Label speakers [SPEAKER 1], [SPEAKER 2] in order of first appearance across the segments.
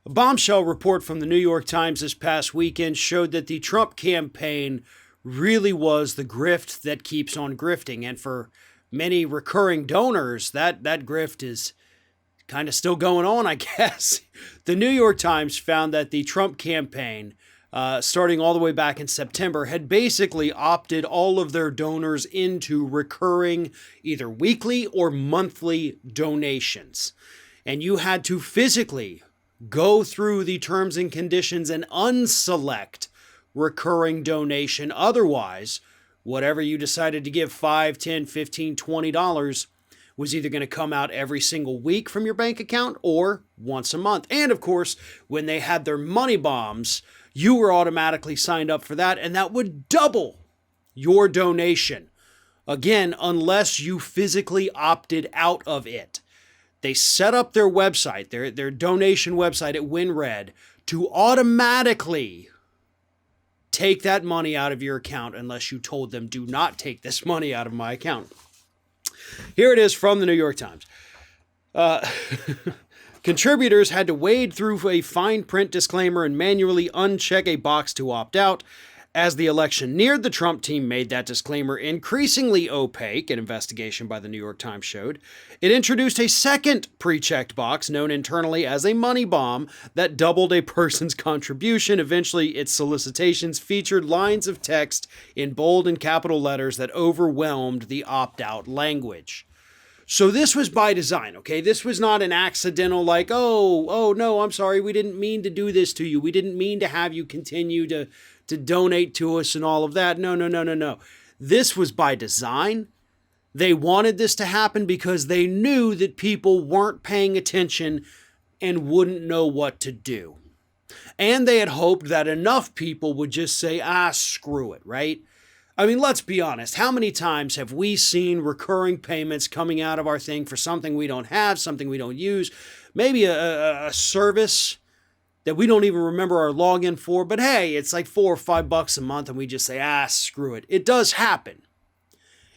[SPEAKER 1] A bombshell report from the New York Times this past weekend showed that the Trump campaign really was the grift that keeps on grifting. And for many recurring donors, that grift is kind of still going on, I guess. The New York Times found that the Trump campaign, starting all the way back in September, had basically opted all of their donors into recurring either weekly or monthly donations. And you had to physically go through the terms and conditions and unselect recurring donation. Otherwise, whatever you decided to give, $5, $10, $15, $20, was either going to come out every single week from your bank account or once a month. And of course, when they had their money bombs, you were automatically signed up for that, and that would double your donation. Again, unless you physically opted out of it. They set up their website, their donation website at WinRed, to automatically take that money out of your account unless you told them, do not take this money out of my account. Here it is from the New York Times. Contributors had to wade through a fine print disclaimer and manually uncheck a box to opt out. As the election neared, the Trump team made that disclaimer increasingly opaque, an investigation by the New York Times showed. It introduced a second pre-checked box, known internally as a money bomb, that doubled a person's contribution. Eventually, its solicitations featured lines of text in bold and capital letters that overwhelmed the opt-out language. So this was by design, okay? This was not an accidental like, oh, no, I'm sorry, we didn't mean to do this to you. We didn't mean to have you continue to donate to us and all of that. No. This was by design. They wanted this to happen because they knew that people weren't paying attention and wouldn't know what to do. And they had hoped that enough people would just say, screw it, right? I mean, let's be honest. How many times have we seen recurring payments coming out of our thing for something we don't have, something we don't use, maybe a service that we don't even remember our login for, but hey, it's like $4 or $5 a month and we just say, screw it. It does happen.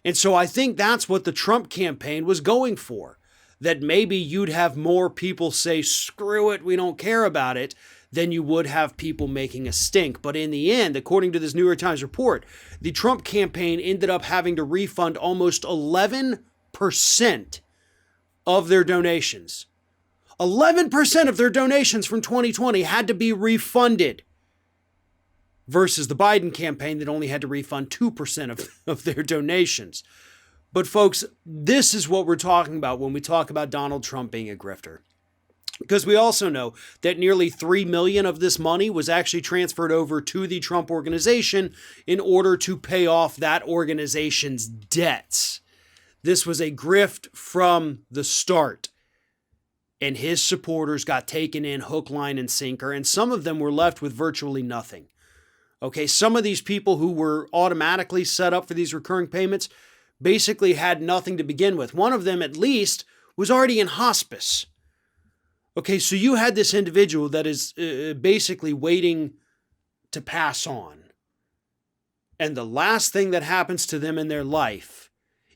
[SPEAKER 1] And so I think that's what the Trump campaign was going for, that maybe you'd have more people say, screw it, we don't care about it, than you would have people making a stink. But in the end, according to this New York Times report, the Trump campaign ended up having to refund almost 11% of their donations. 11% of their donations from 2020 had to be refunded versus the Biden campaign that only had to refund 2% of their donations. But folks, this is what we're talking about when we talk about Donald Trump being a grifter. Because we also know that nearly $3 million of this money was actually transferred over to the Trump organization in order to pay off that organization's debts. This was a grift from the start. And his supporters got taken in hook, line, and sinker, and some of them were left with virtually nothing. Okay, some of these people who were automatically set up for these recurring payments basically had nothing to begin with. One of them, at least, was already in hospice. Okay, so you had this individual that is basically waiting to pass on. And the last thing that happens to them in their life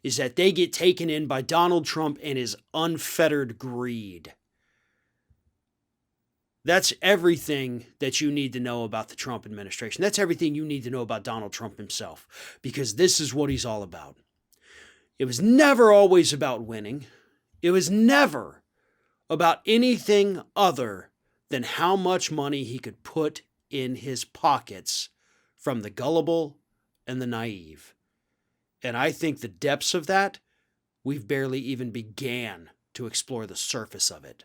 [SPEAKER 1] is that they get taken in by Donald Trump and his unfettered greed. That's everything that you need to know about the Trump administration. That's everything you need to know about Donald Trump himself, because this is what he's all about. It was never always about winning. It was never about anything other than how much money he could put in his pockets from the gullible and the naive. And I think the depths of that, we've barely even began to explore the surface of it.